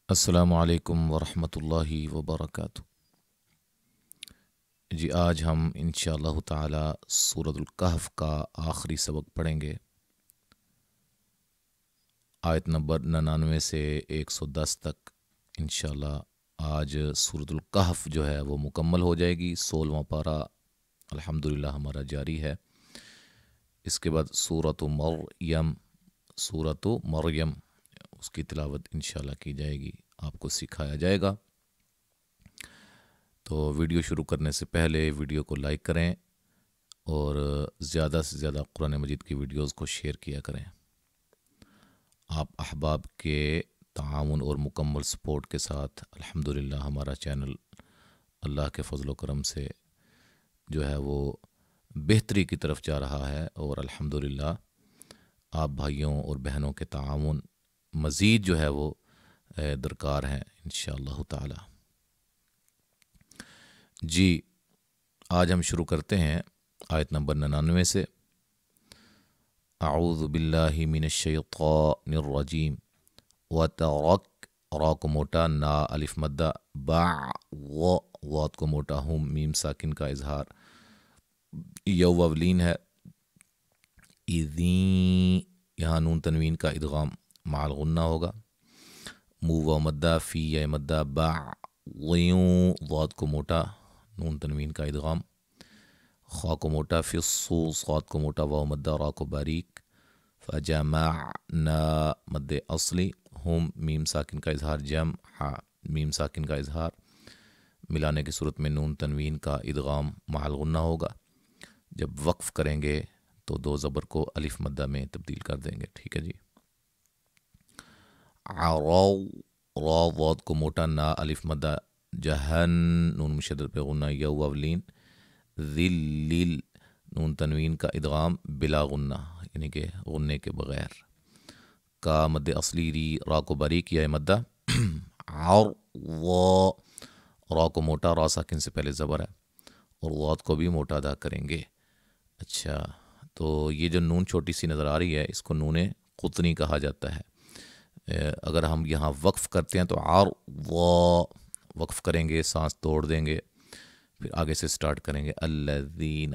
السلام علیکم ورحمۃ اللہ وبرکاتہ۔ جی آج ہم انشاءاللہ تعالی سورۃ الکہف کا آخری سبق پڑھیں گے، آیت نمبر 99 سے 110 تک انشاءاللہ۔ آج سورۃ الکہف جو ہے وہ مکمل ہو جائے گی، 16واں پارہ الحمدللہ ہمارا جاری ہے۔ اس کے بعد سورۃ مریم اس کی تلاوت انشاءاللہ کی جائے گی، آپ کو سکھایا جائے گا۔ تو ویڈیو شروع کرنے سے پہلے ویڈیو کو لائک کریں اور زیادہ سے زیادہ قرآن مجید کی ویڈیوز کو شیئر کیا کریں۔ آپ احباب کے تعاون اور مکمل سپورٹ کے ساتھ الحمدللہ ہمارا چینل اللہ کے فضل و کرم سے جو ہے وہ بہتری کی طرف جا رہا ہے، اور الحمدللہ آپ بھائیوں اور بہنوں کے تعاون مزید جو ہے وہ درکار ہیں انشاءاللہ تعالی۔ جی آج ہم شروع کرتے ہیں آیت نمبر 99 سے۔ اعوذ باللہ من الشیطان الرجیم وترک، را کو موٹا، نا الف مدہ، واد کو موٹا، ہم میم ساکن کا اظہار، یو وولین ہے، اذین یہاں نون تنوین کا ادغام مع الغنہ ہوگا، مو و مدہ، فی یا مدہ، غیوں ضاد کو موٹا، نون تنوین کا ادغام، خا کو موٹا، فی الصو صاد کو موٹا، واو مدہ، را کو باریک، فجمعنا مد اصلی، ہم میم ساکن کا اظہار، جمع میم ساکن کا اظہار، ملانے کی صورت میں نون تنوین کا ادغام مع الغنہ ہوگا۔ جب وقف کریں گے تو دو زبر کو الف مدہ میں تبدیل کر دیں گے، ٹھیک ہے جی۔ عرو، را ضاد کو موٹا، نا الف مدہ، جہن نون مشدد پہ غنہ، یو واولین، ذل نون تنوین کا ادغام بلا غنہ یعنی کہ غنے کے بغیر، کا مد اصلی، ری را کو باریک، یا مدہ، عر را کو موٹا، را ساکن سے پہلے زبر ہے، اور ضاد کو بھی موٹا ادا کریں گے۔ اچھا، تو یہ جو نون چھوٹی سی نظر آ رہی ہے اس کو نون قطنی کہا جاتا ہے۔ اگر ہم یہاں وقف کرتے ہیں تو وقف کریں گے، سانس توڑ دیں گے، پھر آگے سے سٹارٹ کریں گے الذین۔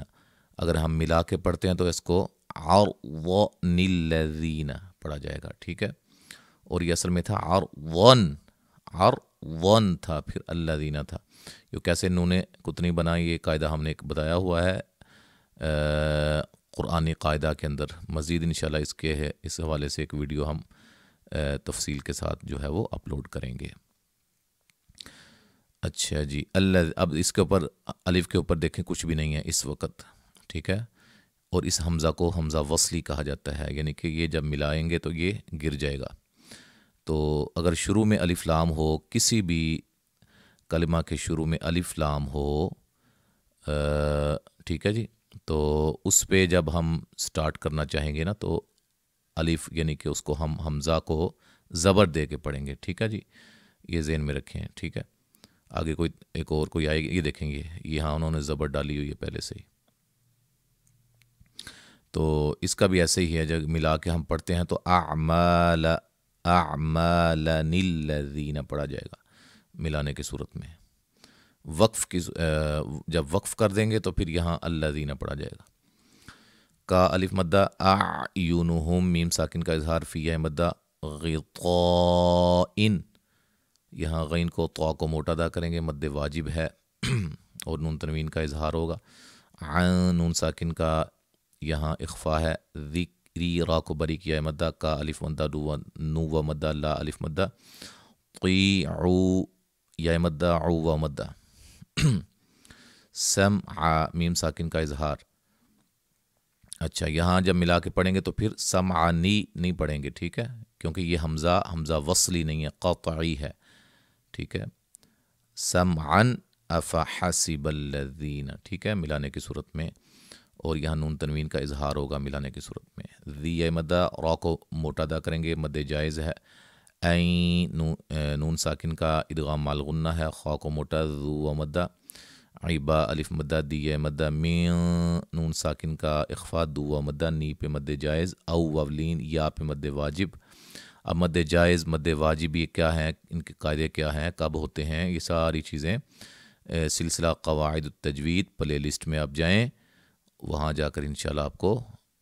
اگر ہم ملا کے پڑھتے ہیں تو اس کو الذین پڑھا جائے گا، ٹھیک ہے۔ اور یہ اصل میں تھا ون تھا، پھر الذین تھا۔ یہ کیسے نون قطنی بنا، یہ قاعدہ ہم نے ایک بتایا ہوا ہے قرآنی قاعدہ کے اندر، مزید انشاءاللہ اس حوالے سے ایک ویڈیو ہم تفصیل کے ساتھ جو ہے وہ اپلوڈ کریں گے۔ اچھا جی، اب اس کے اوپر الف کے اوپر دیکھیں کچھ بھی نہیں ہے اس وقت، ٹھیک ہے۔ اور اس حمزہ کو حمزہ وصلی کہا جاتا ہے، یعنی کہ یہ جب ملائیں گے تو یہ گر جائے گا۔ تو اگر شروع میں الف لام ہو، کسی بھی کلمہ کے شروع میں الف لام ہو، ٹھیک ہے جی، تو اس پہ جب ہم سٹارٹ کرنا چاہیں گے نا تو الف یعنی کہ اس کو ہم حمزہ کو زبر دے کے پڑھیں گے، ٹھیک ہے جی، یہ ذہن میں رکھیں، ٹھیک ہے۔ آگے ایک اور کوئی آئے گی، یہ دیکھیں گے یہاں انہوں نے زبر ڈالی ہوئی ہے پہلے سے ہی، تو اس کا بھی ایسے ہی ہے، جب ملا کے ہم پڑھتے ہیں تو اعمالن الذین پڑھا جائے گا ملانے کی صورت میں۔ جب وقف کر دیں گے تو پھر یہاں الذین پڑھا جائے گا۔ کا الف مدہ، اعینہم میم ساکن کا اظہار، فی یا مدہ، غطاء یہاں غین کو طا کو موٹا ادا کریں گے، مد واجب ہے اور نون تنوین کا اظہار ہوگا، نون ساکن کا یہاں اخفا ہے، ذکری را کو باریک، یا مدہ، کا الف مدہ، نو و مدہ، لا الف مدہ، طیعو یا مدہ، عو و مدہ، سمع میم ساکن کا اظہار۔ اچھا، یہاں جب ملا کے پڑھیں گے تو پھر سمعنی نہیں پڑھیں گے، ٹھیک ہے، کیونکہ یہ حمزہ وصلی نہیں ہے، قطعی ہے، ٹھیک ہے۔ سمعن افحسب الذین، ٹھیک ہے، ملانے کی صورت میں، اور یہاں نون تنوین کا اظہار ہوگا ملانے کی صورت میں۔ ذی مدہ، را کو موٹا ادا کریں گے، مد جائز ہے، این نون ساکن کا ادغام مع الغنہ ہے، خا کو موٹا، ذو و مدہ، عیبا الف مدہ، دی مدہ، مین نون ساکن کا اخفا، دو و مدہ، نی پہ مد جائز، او وولین یا پہ مد واجب، اب مد جائز، مد واجبی کیا ہیں، ان کے قاعدے کیا ہیں، کب ہوتے ہیں، یہ ساری چیزیں سلسلہ قواعد التجوید پلے لسٹ میں آپ جائیں، وہاں جا کر انشاءاللہ آپ کو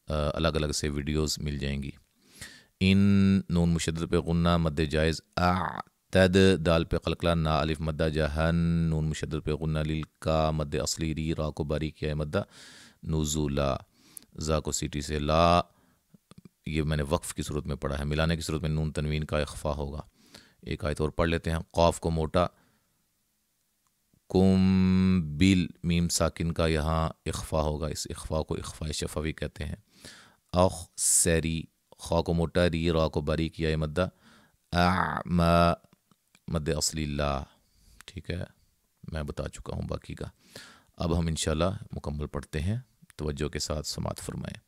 الگ الگ سے ویڈیوز مل جائیں گی۔ ان نون مشدد پہ غنہ مد جائز، اعتد دال پہ قلقلہ، نا الف مدہ، جہن نون مشدد پہ غنہ، لیل کا مد اصلی، ری را کو باریک کیا ہے مدہ، نزولا زا کو سیٹی سے، لا یہ میں نے وقف کی صورت میں پڑھا ہے، ملانے کی صورت میں نون تنوین کا اخفا ہوگا۔ ایک آیت اور پڑھ لیتے ہیں، قاف کو موٹا، کم بل میم ساکن کا یہاں اخفا ہوگا، اس اخفا کو اخفاء شفوی کہتے ہیں۔ اخ سری، خا کو موٹا، ری را کو باریک کیا ہے مدہ، اعما مد اصلی لا، ٹھیک ہے، میں بتا چکا ہوں باقی کا۔ اب ہم انشاءاللہ مکمل پڑھتے ہیں، توجہ کے ساتھ سماعت فرمائیں۔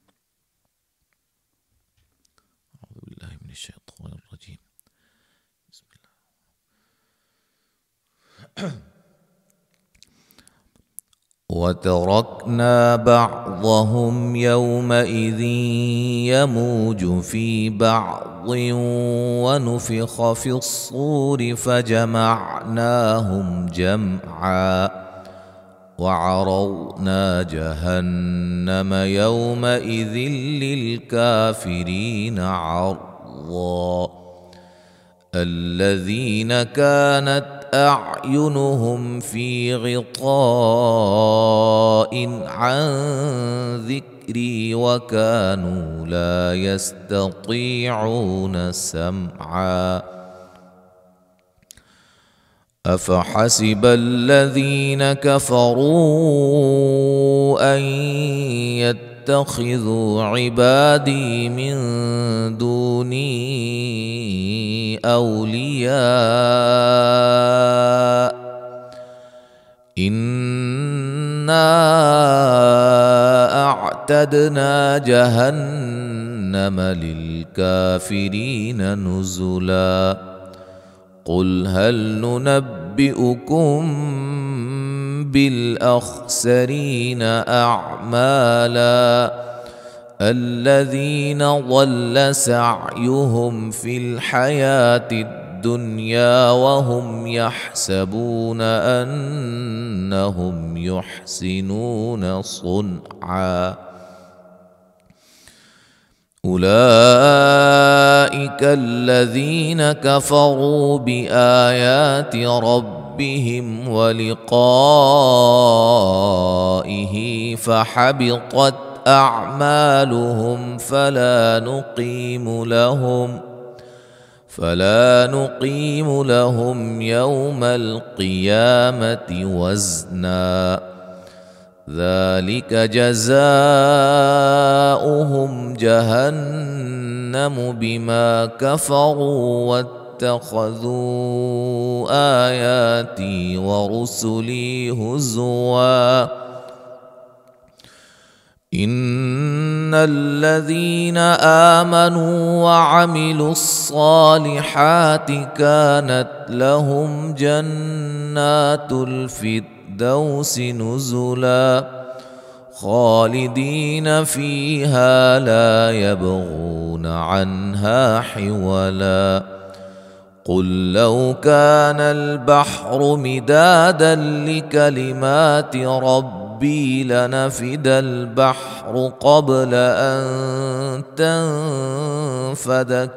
اعوذ باللہ من الشیطان الرجیم، بسم اللہ۔ وَتَرَكْنَا بَعْضَهُمْ يَوْمَئِذٍ يَمُوجُ فِي بَعْضٍ وَنُفِخَ فِي الصُّورِ فَجَمَعْنَاهُمْ جَمْعًا وَعَرَضْنَا جَهَنَّمَ يَوْمَئِذٍ لِلْكَافِرِينَ عَرْضًا الذين كانت أعينهم في غطاء عن ذكري وكانوا لا يستطيعون سمعا أفحسب الذين كفروا أن يتخذوا عبادي من دوني أولياء إنا أعتدنا جهنم للكافرين نزلا قل هل ننبئكم بالأخسرين أعمالا الذين ضل سعيهم في الحياة الدنيا وهم يحسبون أنهم يحسنون صنعا أولئك الذين كفروا بآيات ربهم ولقائه فحبطت أعمالهم فلا نقيم لهم يوم القيامة وزنا ذلك جزاؤهم جهنم بما كفروا واتخذوا آياتي ورسلي هزوا إن الذين آمنوا وعملوا الصالحات كانت لهم جنات الفردوس نزلا خالدين فيها لا يبغون عنها حولا قل لو كان البحر مدادا لكلمات ربي لنفد البحر قبل أن تنفد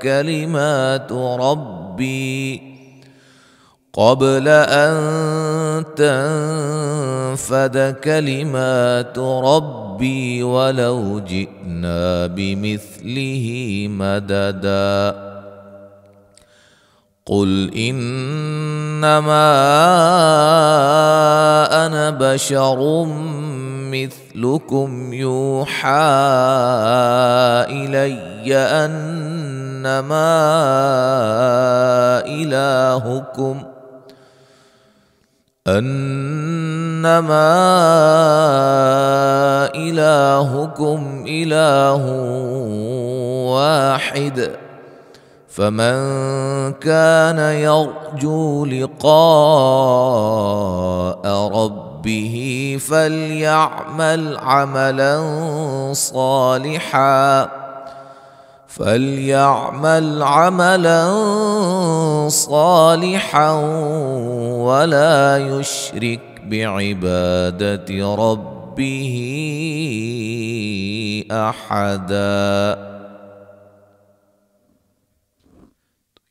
كلمات ربي ولو جئنا بمثله مددا قل إنما أنا بشر مثلكم يوحى إلي أنما إلهكم إله واحد فمن كان يرجو لقاء ربه فليعمل عملا صالحا فَلْيَعْمَلْ عَمَلًا صَالِحًا وَلَا يُشْرِكْ بِعِبَادَةِ رَبِّهِ أَحَدًا۔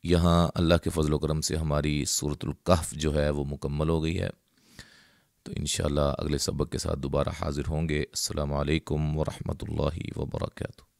یہاں اللہ کے فضل و کرم سے ہماری سورۃ الکہف جو ہے وہ مکمل ہو گئی ہے، تو انشاءاللہ اگلے سبق کے ساتھ دوبارہ حاضر ہوں گے۔ السلام علیکم ورحمۃ اللہ وبرکاتہ۔